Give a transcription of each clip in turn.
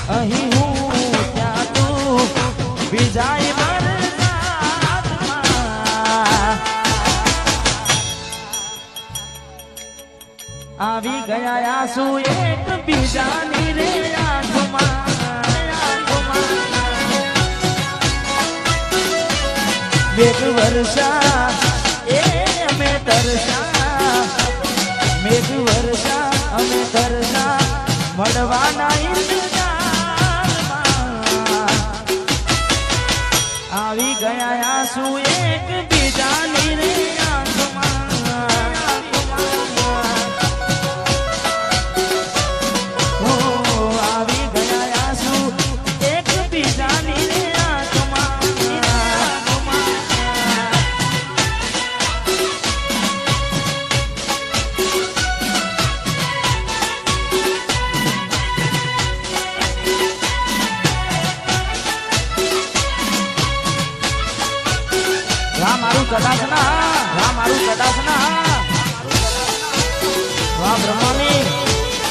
અહીં હું ત્યાં તું બીજાય આવી ગયા આંસુ એક બીજાની રે આંખમાં મેઘ વર્ષા એ અમે તરસા મેઘ વર્ષા અમે તરસા મળવાના ઇંતજારમાં આવી ગયા આંસુ એક બીજાની રે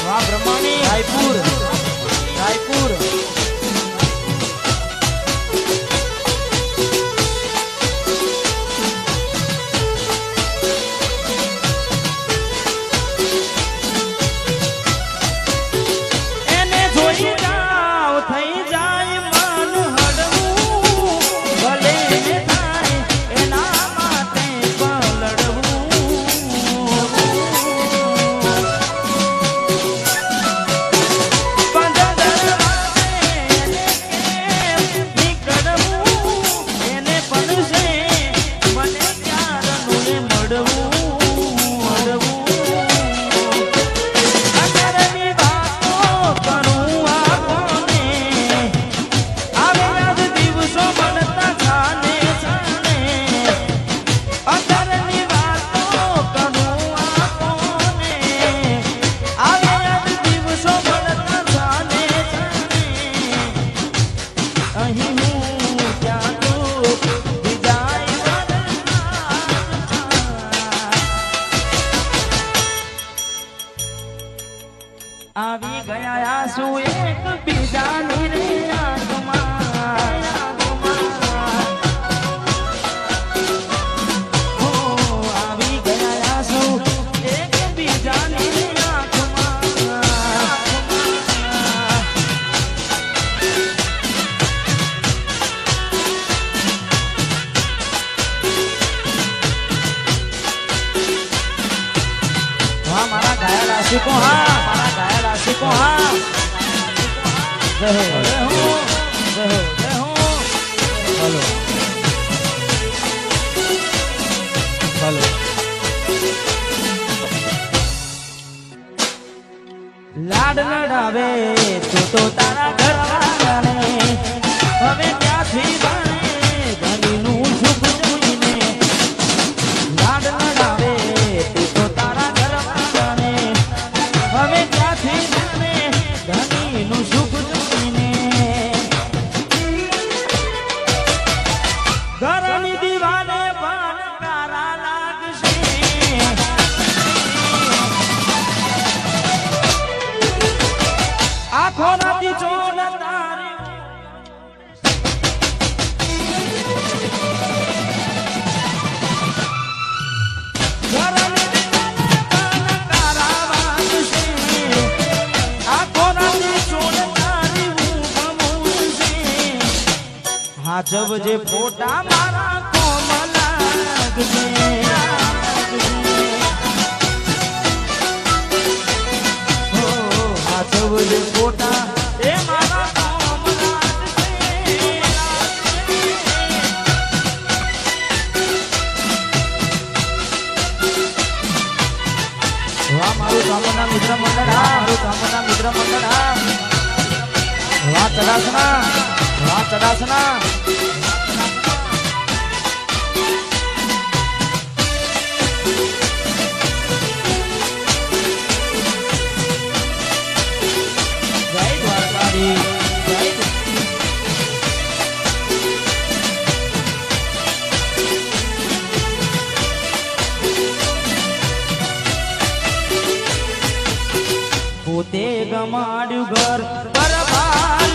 વાહ બ્રહ્માની રાયપુર એને જોઈ જાવ થઈ જાય મન હડવું ભલે થાય એના માટે આવી ગયા આંસુ એક બીજાની રે આંખમાં આવી ગયા આંસુ એક બીજાની રે આંખમાં મારા ઘાયલ આશિકો લાડ લડાવે તું તો તારા ઘરવાળાને હવે ક્યાંથી બને ધણીનું સુખ જોઈને લાડ લડાવે તું તો તારા ઘરવાળાને હવે ક્યાંથી બને ધણીનું સુખ જોઈને ઘરની દીવાને પણ કારા લાગશે આખો રાતી ચોલ તારી ઘરની દીવાને પણ કારા લાગશે આખો રાતી ચોલ તારી ઊંઘ હાજબ જે ફોટા મારા કોમ લાગશે હાજબ જે ફોટા એ મારા કોમ લાગશે વાહ મારું કામના મિત્ર મંડળ મારું કામના મિત્ર મંડળ વાહ ચડાસના જય દ્વારકાધીશ પોતે ગમાડ્યું ઘર બરબાદ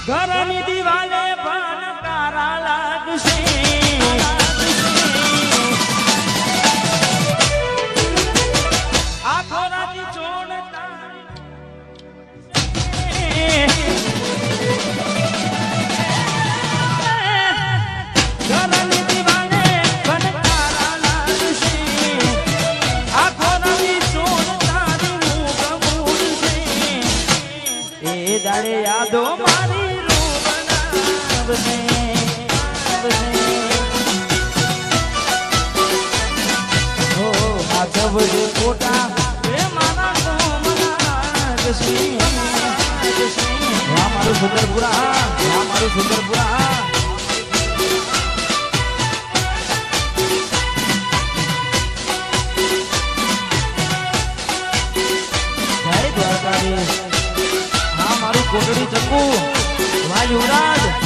ઘરની દિવાલે પણ તારા લાગશે આખો રાતી છોડ ઘરની દિવાલે પણ તારા લાગશે આખો રાતી છોડ તારી રૂપ મૂડશે એ દાડે યાદો મારી કોટા મારું સુંદરપુરા મારું સુંદરપુરા જય દ્વારકાધીશ હા મારું કોટડી ચક્કુ ભાઈ યુવરાજ